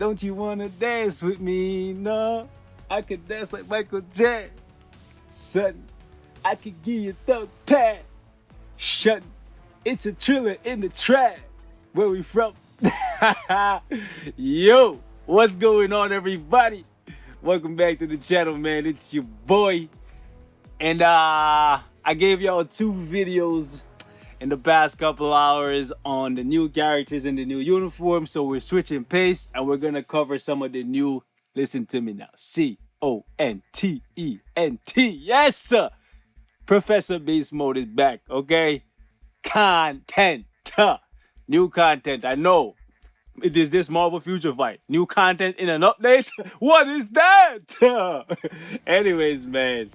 Don't you wanna dance with me? No, I could dance like Michael Jackson. I could give you the pad. Shut. It's a thriller in the track. Where we from? Yo, what's going on, everybody? Welcome back to the channel, man. It's your boy. And I gave y'all 2 videos in the past couple hours on the new characters in the new uniform. So we're switching pace and we're gonna cover some of the new, listen to me now, CONTENT. Yes, sir. Professor Beast Mode is back, okay? Content. New content. I know. It is this Marvel Future Fight. New content in an update? What is that? Anyways, man.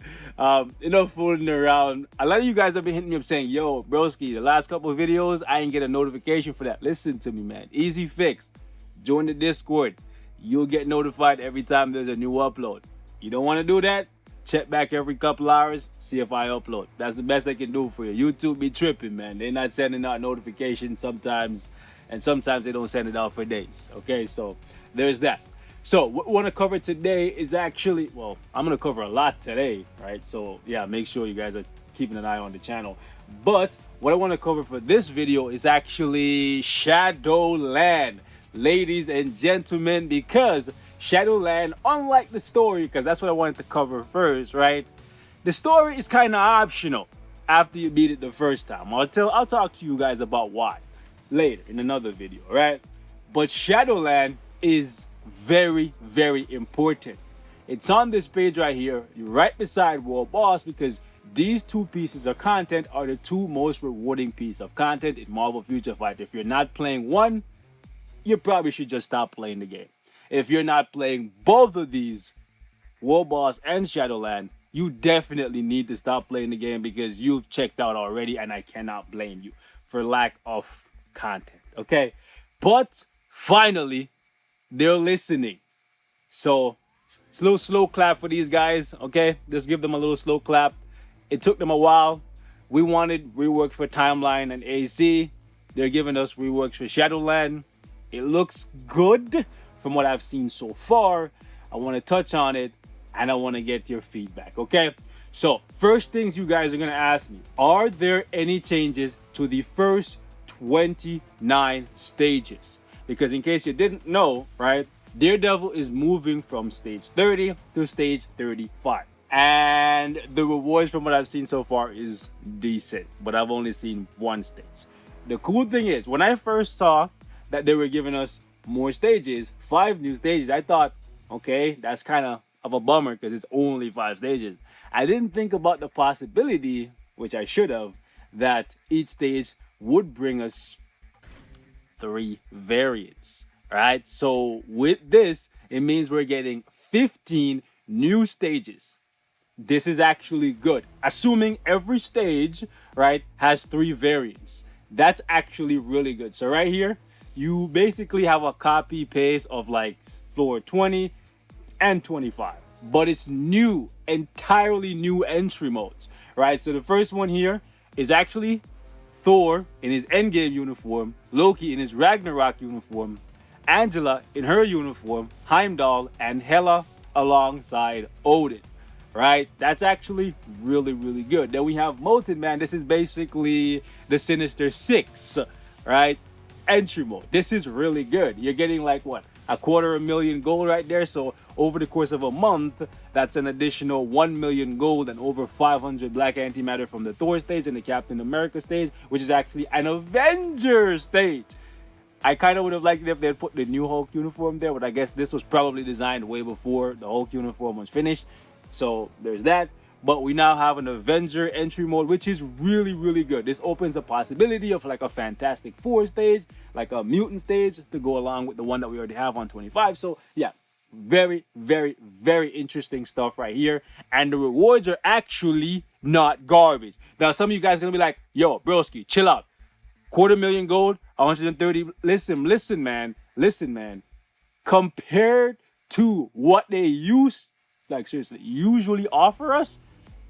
Enough fooling around. A lot of you guys have been hitting me up saying, yo, broski, the last couple of videos, I didn't get a notification for that. Listen to me, man. Easy fix. Join the Discord. You'll get notified every time there's a new upload. You don't want to do that? Check back every couple hours, see if I upload. That's the best they can do for you. YouTube be tripping, man. They're not sending out notifications sometimes, and sometimes they don't send it out for days. Okay, so there's that. So what we want to cover today is actually, well, I'm going to cover a lot today, right? So yeah, make sure you guys are keeping an eye on the channel. But what I want to cover for this video is actually Shadowland, ladies and gentlemen, because Shadowland, unlike the story, because that's what I wanted to cover first, right? The story is kind of optional after you beat it the first time. I'll talk to you guys about why later in another video, right? But Shadowland is very, very important. It's on this page right here, right beside World Boss, because these 2 pieces of content are the 2 most rewarding pieces of content in Marvel Future Fight. If you're not playing one, you probably should just stop playing the game. If you're not playing both of these, World Boss and Shadowland, you definitely need to stop playing the game because you've checked out already, and I cannot blame you for lack of content, okay? But finally, they're listening. So, slow clap for these guys, okay? Just give them a little slow clap. It took them a while. We wanted reworks for Timeline and AC. They're giving us reworks for Shadowland. It looks good from what I've seen so far. I want to touch on it and I want to get your feedback, okay? So first things you guys are going to ask me, are there any changes to the first 29 stages? Because in case you didn't know, right, Daredevil is moving from stage 30 to stage 35. And the rewards from what I've seen so far is decent, but I've only seen 1 stage. The cool thing is, when I first saw that they were giving us more stages, 5 new stages, I thought, okay, that's kind of a bummer because it's only 5 stages. I didn't think about the possibility, which I should have, that each stage would bring us 3 variants, right? So with this, it means we're getting 15 new stages. This is actually good. Assuming every stage, right, has 3 variants. That's actually really good. So right here, you basically have a copy paste of like floor 20 and 25, but it's new, entirely new entry modes, right? So the first one here is actually Thor in his Endgame uniform, Loki in his Ragnarok uniform, Angela in her uniform, Heimdall, and Hela alongside Odin, right? That's actually really, really good. Then we have Molten Man. This is basically the Sinister Six, right? Entry mode. This is really good. You're getting like what, 250,000 gold right there. So over the course of a month, that's an additional 1 million gold and over 500 black antimatter from the Thor stage and the Captain America stage, which is actually an Avenger stage. I kind of would have liked it if they'd put the new Hulk uniform there, but I guess this was probably designed way before the Hulk uniform was finished. So there's that. But we now have an Avenger entry mode, which is really, really good. This opens the possibility of like a Fantastic Four stage, like a mutant stage to go along with the one that we already have on 25. So yeah, very, very, very interesting stuff right here. And the rewards are actually not garbage. Now, some of you guys are going to be like, yo, broski, chill out. 250,000 gold, 130. Listen, man. Compared to what they usually offer us,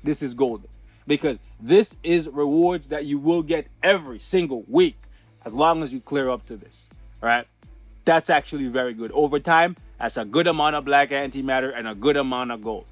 this is golden, because this is rewards that you will get every single week as long as you clear up to this, right? That's actually very good. Over time, that's a good amount of black antimatter and a good amount of gold.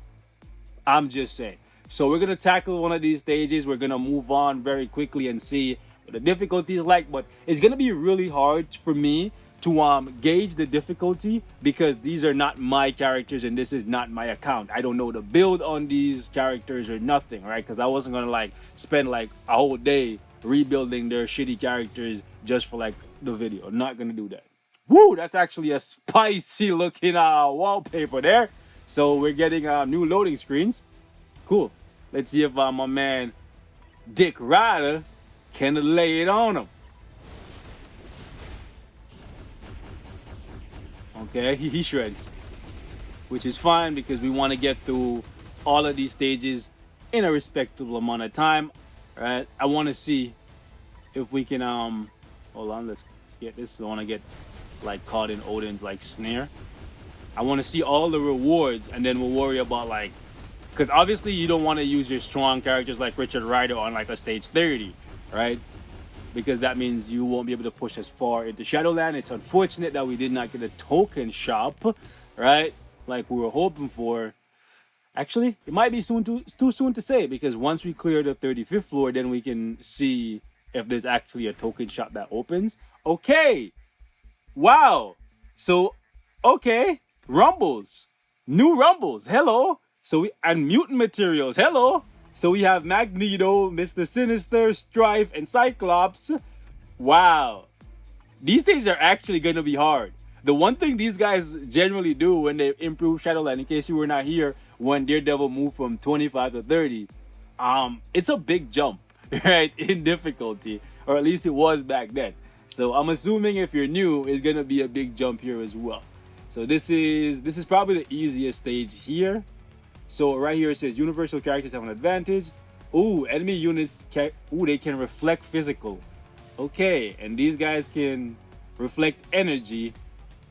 I'm just saying. So we're gonna tackle one of these stages. We're gonna move on very quickly and see what the difficulty is like. But it's gonna be really hard for me to gauge the difficulty because these are not my characters and this is not my account. I don't know the build on these characters or nothing, right? Because I wasn't gonna like spend like a whole day rebuilding their shitty characters just for like the video. I'm not gonna do that. Woo, that's actually a spicy looking wallpaper there. So we're getting new loading screens. Cool. Let's see if my man Dick Ryder can lay it on him. Okay, he shreds, which is fine because we want to get through all of these stages in a respectable amount of time, right? I want to see if we can hold on, let's get this. I want to get like caught in Odin's like snare. I want to see all the rewards and then we'll worry about like, because obviously you don't want to use your strong characters like Richard Rider on like a stage 30, right? Because that means you won't be able to push as far into Shadowland. It's unfortunate that we did not get a token shop, right? Like we were hoping for. Actually, it might be too soon to say because once we clear the 35th floor, then we can see if there's actually a token shop that opens. Okay. Wow. So, okay. Rumbles. New Rumbles. Hello. And mutant materials. Hello. So we have Magneto, Mr. Sinister, Strife, and Cyclops. Wow. These stages are actually going to be hard. The one thing these guys generally do when they improve Shadowland, in case you were not here, when Daredevil moved from 25 to 30, it's a big jump, right, in difficulty. Or at least it was back then. So I'm assuming if you're new, it's going to be a big jump here as well. So this is probably the easiest stage here. So right here it says universal characters have an advantage. Ooh, enemy units they can reflect physical. Okay, and these guys can reflect energy.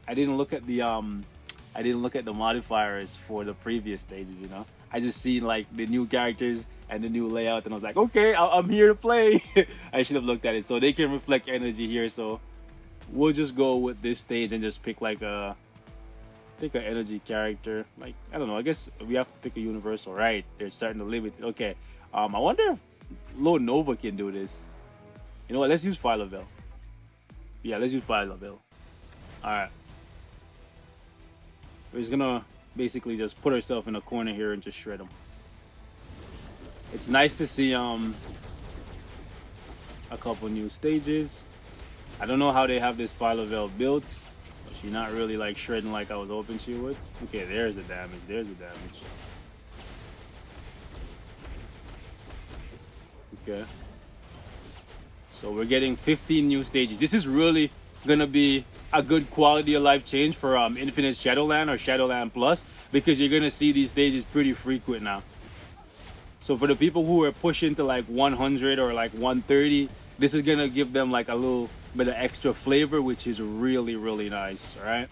I didn't look at the modifiers for the previous stages, you know. I just seen like the new characters and the new layout and I was like, okay, I'm here to play. I should have looked at it. So they can reflect energy here, so we'll just go with this stage and just pick like an energy character. Like, I don't know, I guess we have to pick a universal, right? They're starting to limit it. Okay. I wonder if Low Nova can do this. You know what? Let's use Philovel. Yeah, let's use Philovel. Alright. We're just gonna basically just put ourselves in a corner here and just shred them. It's nice to see a couple new stages. I don't know how they have this Philovel built. She's not really like shredding like I was hoping she would. Okay, there's the damage. There's the damage. Okay. So we're getting 15 new stages. This is really gonna be a good quality of life change for Infinite Shadowland or Shadowland Plus because you're gonna see these stages pretty frequent now. So for the people who are pushing to like 100 or like 130, this is gonna give them like a little bit of extra flavor, which is really, really nice. All right.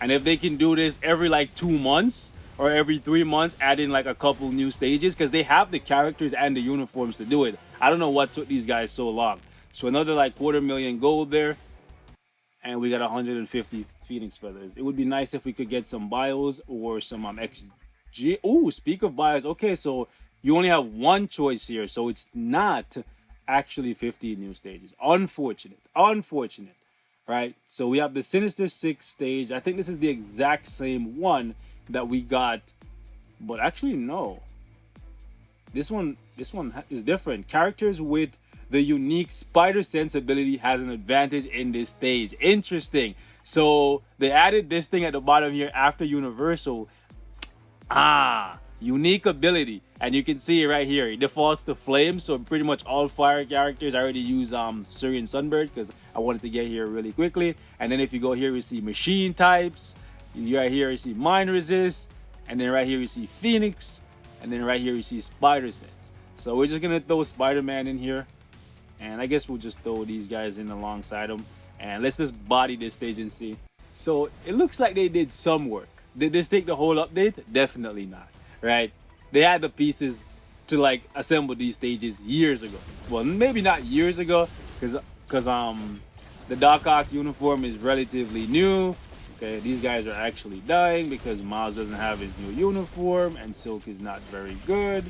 And if they can do this every like 2 months or every 3 months, add in like a couple new stages because they have the characters and the uniforms to do it. I don't know what took these guys so long. So another like 250,000 gold there. And we got 150 Phoenix feathers. It would be nice if we could get some bios or some XG. Oh, speak of bios. Okay, so you only have one choice here. So it's not actually 15 new stages. Unfortunate. Right? So we have the Sinister 6 stage. I think this is the exact same one that we got. But actually, no. This one is different. Characters with the unique spider sense ability has an advantage in this stage. Interesting. So they added this thing at the bottom here after universal. Unique ability. And you can see it right here. It defaults to flame. So pretty much all fire characters. I already use Syrian Sunbird because I wanted to get here really quickly. And then if you go here, we see machine types. Right here, you see mine resist. And then right here, you see Phoenix. And then right here, you see spider sense. So we're just going to throw SpiderMan in here. And I guess we'll just throw these guys in alongside them. And let's just body this stage and see. So it looks like they did some work. Did this take the whole update? Definitely not, right? They had the pieces to like assemble these stages years ago. Well, maybe not years ago, because The Doc Ock uniform is relatively new. Okay, these guys are actually dying because Miles doesn't have his new uniform and Silk is not very good.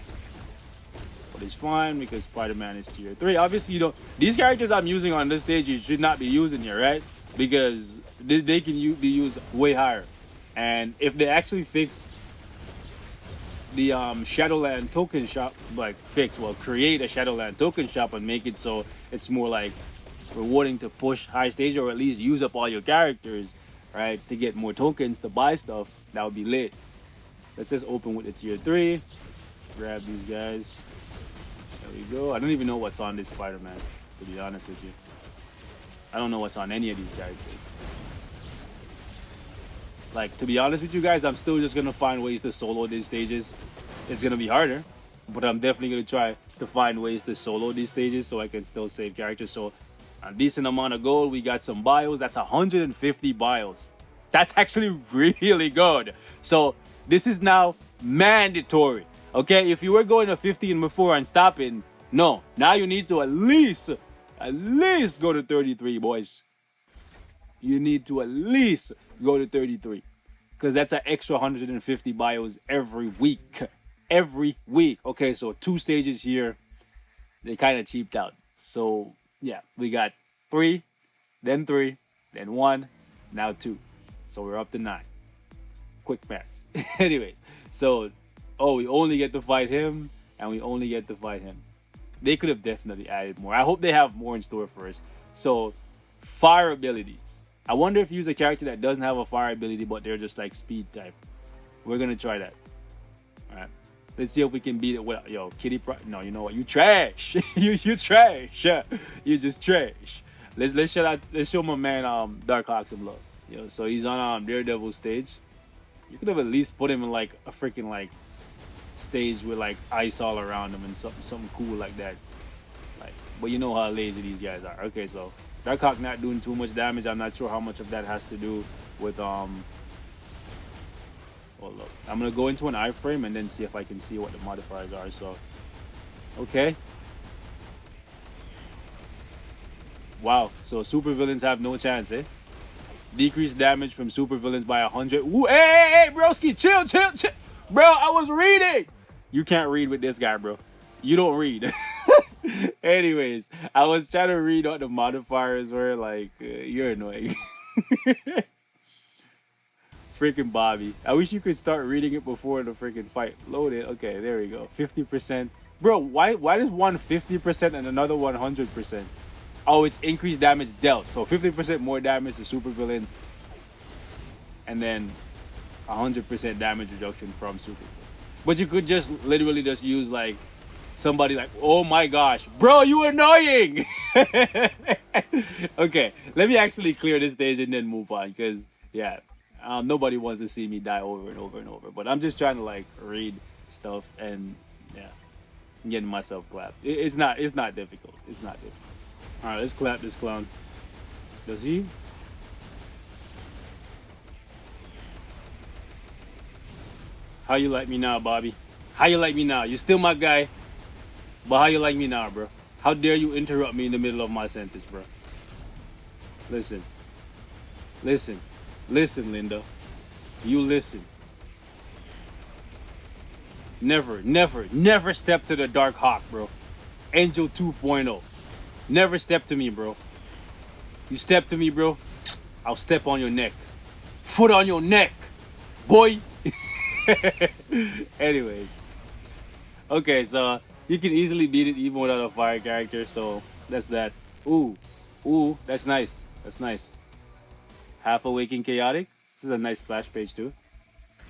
But it's fine because Spider-Man is tier 3. Obviously, you don't. These characters I'm using on this stage, you should not be using here, right? Because they can be used way higher. And if they actually fix the Shadowland token shop, create a Shadowland token shop and make it so it's more like rewarding to push high stage, or at least use up all your characters, right, to get more tokens to buy stuff, that would be lit. Let's just open with the tier 3. Grab these guys. There we go. I don't even know what's on this Spider-Man, to be honest with you. I don't know what's on any of these characters. Like, to be honest with you guys, I'm still just gonna find ways to solo these stages. It's gonna be harder, but I'm definitely gonna try to find ways to solo these stages so I can still save characters. So a decent amount of gold. We got some bios. That's 150 bios. That's actually really good. So this is now mandatory. Okay, if you were going to 15 before and stopping, no. Now you need to at least go to 33, boys. You need to at least go to 33. Because that's an extra 150 bios every week. Every week. Okay, so 2 stages here. They kind of cheaped out. So yeah, we got 3, then 1, now 2. So we're up to 9. Quick maths. Anyways, so, we only get to fight him, and we only get to fight him. They could have definitely added more. I hope they have more in store for us. So, fire abilities. I wonder if you use a character that doesn't have a fire ability, but they're just like speed type. We're going to try that. All right. Let's see if we can beat it with, Kitty. No, you know what? You trash. you trash. You just trash. Let's show my man Dark Hawk some love. So he's on Daredevil stage. You could have at least put him in like a freaking like stage with like ice all around him and something cool like that. Like, but you know how lazy these guys are. Okay, so Dark Hawk not doing too much damage. I'm not sure how much of that has to do with Hold up. I'm gonna go into an iframe and then see if I can see what the modifiers are. So, okay. Wow. So supervillains have no chance, eh? Decrease damage from supervillains by 100. Ooh, hey, broski, chill. Bro, I was reading. You can't read with this guy, bro. You don't read. Anyways, I was trying to read what the modifiers were. Like, you're annoying. Freaking Bobby. I wish you could start reading it before the freaking fight loaded. Okay, there we go. 50%. Bro, why does one 50% and another 100%? Oh, it's increased damage dealt. So 50% more damage to supervillains. And then 100% damage reduction from supervillains. But you could just literally just use like somebody like, oh my gosh, bro, you annoying. Okay, let me actually clear this stage and then move on. Because, yeah. Nobody wants to see me die over and over and over, but I'm just trying to like read stuff and getting myself clapped. It's not difficult. It's not difficult. All right, let's clap this clown. Does he? How you like me now, Bobby? How you like me now? You still my guy, but how you like me now, bro? How dare you interrupt me in the middle of my sentence, bro? Listen, Linda. You listen. Never step to the Dark Hawk, bro. Angel 2.0. Never step to me, bro. You step to me, bro, I'll step on your neck. Foot on your neck, boy. Anyways. Okay, so you can easily beat it even without a fire character, so that's that. Ooh, that's nice. Half Awakened Chaotic. This is a nice splash page too.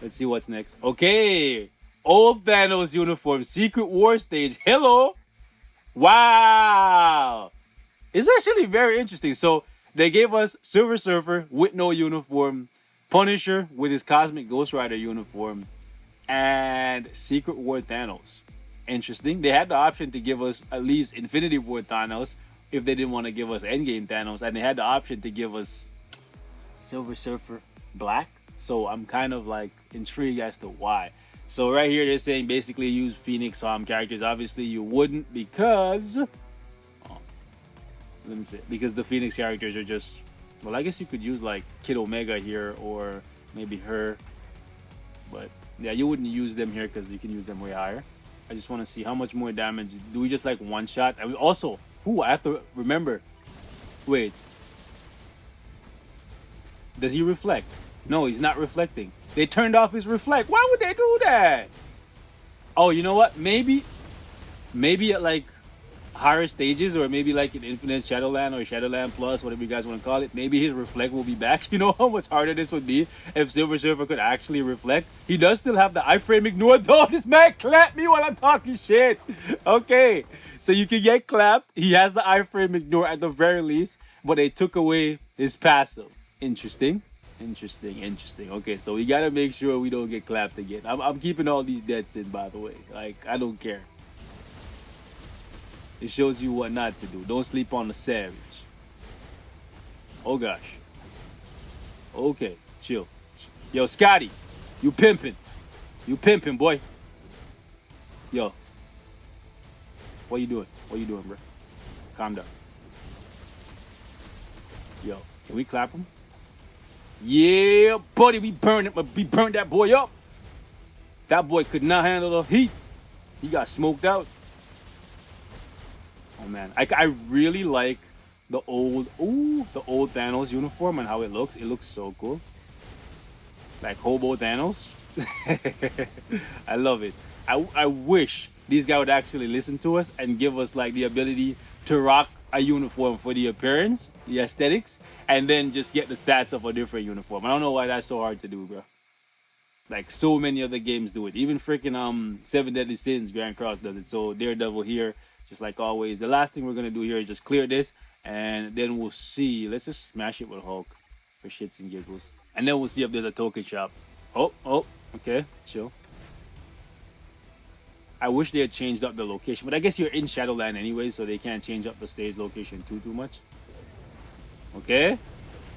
Let's see what's next. Okay. Old Thanos uniform. Secret War stage. Hello. Wow. It's actually very interesting. So they gave us Silver Surfer with no uniform, Punisher with his Cosmic Ghost Rider uniform, and Secret War Thanos. Interesting. They had the option to give us at least Infinity War Thanos if they didn't want to give us Endgame Thanos, and they had the option to give us Silver Surfer Black. So I'm kind of like intrigued as to why. So right here they're saying basically use Phoenix characters. Obviously you wouldn't because Let me see. Because the Phoenix characters are just... Well, I guess you could use like Kid Omega here or maybe her. But yeah, you wouldn't use them here because you can use them way higher. I just want to see how much more damage. Do we just like one shot? I mean, also, I have to remember. Wait. Does he reflect? No, he's not reflecting. They turned off his reflect. Why would they do that? Oh, you know what? Maybe at like higher stages, or maybe like in Infinite Shadowland or Shadowland Plus, whatever you guys want to call it, maybe his reflect will be back. You know how much harder this would be if Silver Surfer could actually reflect? He does still have the iframe ignore though. This man clapped me while I'm talking shit. Okay, so you can get clapped. He has the iframe ignore at the very least, but they took away his passive. Interesting. Okay, so we gotta make sure we don't get clapped again. I'm keeping all these deaths in, by the way. Like, I don't care. It shows you what not to do. Don't sleep on the savage. Oh gosh. Okay, chill. Yo, Scotty, you pimping. You pimping, boy. Yo. What you doing? Bro? Calm down. Yo, can we clap him? Yeah, buddy, we burned that boy up. That boy could not handle the heat. He got smoked out. Oh man, I really like the old Thanos uniform and how it looks. It looks so cool. Like Hobo Thanos. I love it. I wish these guys would actually listen to us and give us like the ability to rock a uniform for the appearance, the aesthetics, and then just get the stats of a different uniform. I don't know why that's so hard to do, bro. Like so many other games do it. Even freaking Seven Deadly Sins, Grand Cross does it. So Daredevil here, just like always. The last thing we're gonna do here is just clear this, and then we'll see. Let's just smash it with Hulk for shits and giggles, and then we'll see if there's a token shop. Oh, okay, chill. I wish they had changed up the location, but I guess you're in Shadowland anyway, so they can't change up the stage location too much. Okay,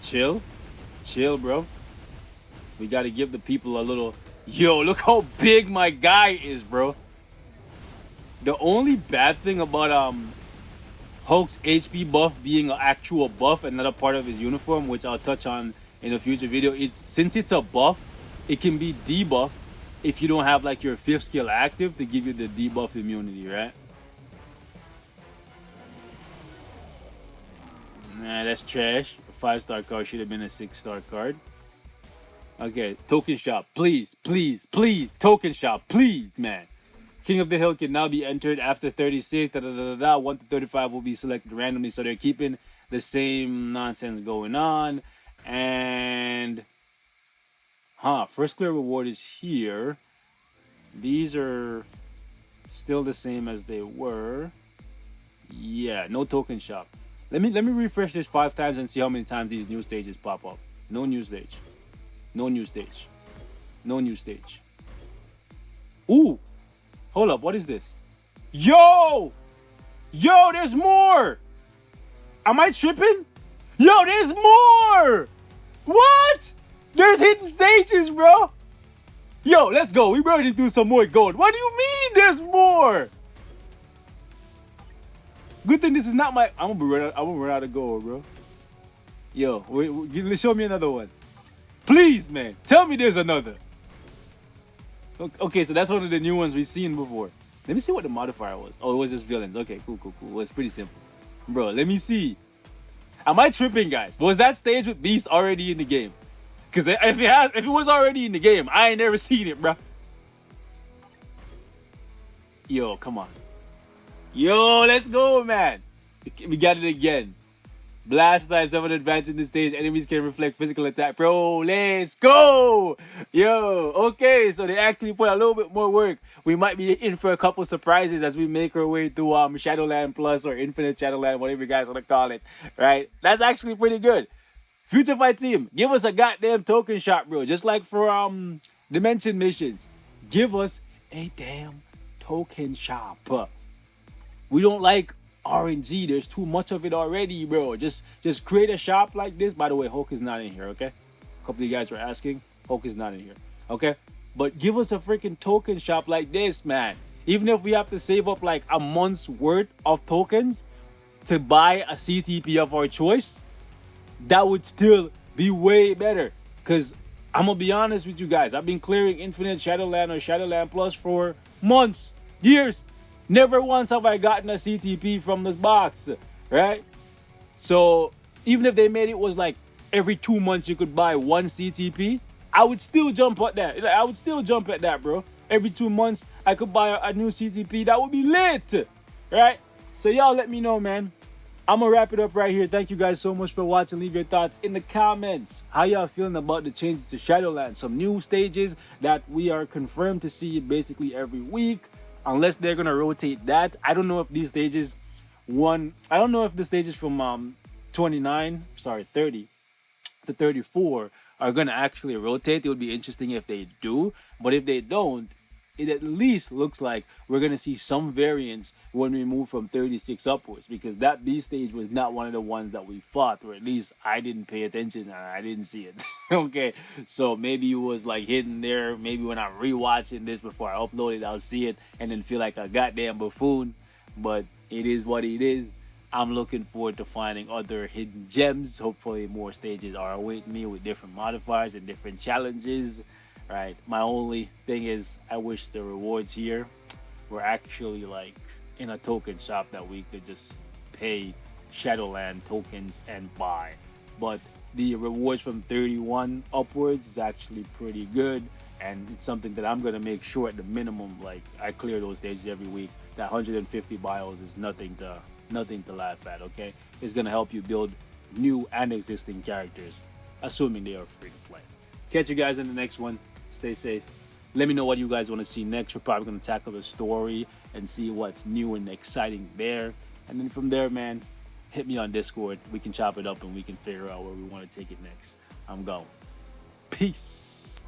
chill, bro. We gotta give the people a little. Yo, look how big my guy is, bro. The only bad thing about Hulk's HP buff being an actual buff and not a part of his uniform, which I'll touch on in a future video, is since it's a buff, it can be debuffed if you don't have like your 5th skill active to give you the debuff immunity, right? Nah, that's trash. A 5-star card should have been a 6-star card. Okay, token shop, please, token shop, please, man. King of the Hill can now be entered after 36. 1 to 35 will be selected randomly, so they're keeping the same nonsense going on. And first clear reward is here. These are still the same as they were. Yeah, no token shop. Let me refresh this 5 times and see how many times these new stages pop up. No new stage. No new stage. No new stage. Ooh! Hold up, what is this? Yo! Yo, there's more! Am I tripping? Yo, there's more! What? There's hidden stages, bro! Yo, let's go. We ready to do some more gold. What do you mean there's more? Good thing this is not my... I'm gonna run out of gold, bro. Yo, wait, show me another one. Please, man. Tell me there's another. Okay, so that's one of the new ones we've seen before. Let me see what the modifier was. Oh, it was just villains. Okay, cool. Well, it's pretty simple. Bro, let me see. Am I tripping, guys? Was that stage with Beast already in the game? Because if it was already in the game, I ain't never seen it, bro. Yo, come on. Yo, let's go, man. We got it again. Blast types have an advantage in this stage. Enemies can reflect physical attack. Bro, let's go. Yo, okay. So they actually put a little bit more work. We might be in for a couple surprises as we make our way through Shadowland Plus or Infinite Shadowland, whatever you guys want to call it. Right? That's actually pretty good. Future Fight Team, give us a goddamn token shop, bro. Just like for Dimension missions. Give us a damn token shop. We don't like RNG. There's too much of it already, bro. Just create a shop like this. By the way, Hulk is not in here, okay? A couple of you guys were asking. Hulk is not in here, okay? But give us a freaking token shop like this, man. Even if we have to save up like a month's worth of tokens, to buy a CTP of our choice, that would still be way better. Because I'm going to be honest with you guys. I've been clearing Infinite Shadowland or Shadowland Plus for months, years. Never once have I gotten a CTP from this box, right? So even if they made it was like every 2 months you could buy one CTP, I would still jump at that. I would still jump at that, bro. Every 2 months I could buy a new CTP. That would be lit, right? So y'all let me know, man. I'm gonna wrap it up right here. Thank you guys so much for watching. Leave your thoughts in the comments. How y'all feeling about the changes to Shadowland? Some new stages that we are confirmed to see basically every week, unless they're gonna rotate that. I don't know if these stages I don't know if the stages from 30 to 34 are gonna actually rotate. It would be interesting if they do, but if they don't, it at least looks like we're gonna see some variance when we move from 36 upwards, because that B stage was not one of the ones that we fought, or at least I didn't pay attention and I didn't see it. Okay, so maybe it was like hidden there. Maybe when I'm rewatching this before I upload it, I'll see it and then feel like a goddamn buffoon. But it is what it is. I'm looking forward to finding other hidden gems. Hopefully more stages are awaiting me with different modifiers and different challenges. Right, my only thing is I wish the rewards here were actually like in a token shop that we could just pay Shadowland tokens and buy. But the rewards from 31 upwards is actually pretty good, and it's something that I'm gonna make sure at the minimum, like, I clear those stages every week. That 150 bios is nothing to laugh at. Okay, it's gonna help you build new and existing characters, assuming they are free to play. Catch you guys in the next one. Stay safe. Let me know what you guys want to see next. We're probably going to tackle the story and see what's new and exciting there. And then from there, man, hit me on Discord. We can chop it up and we can figure out where we want to take it next. I'm going. Peace.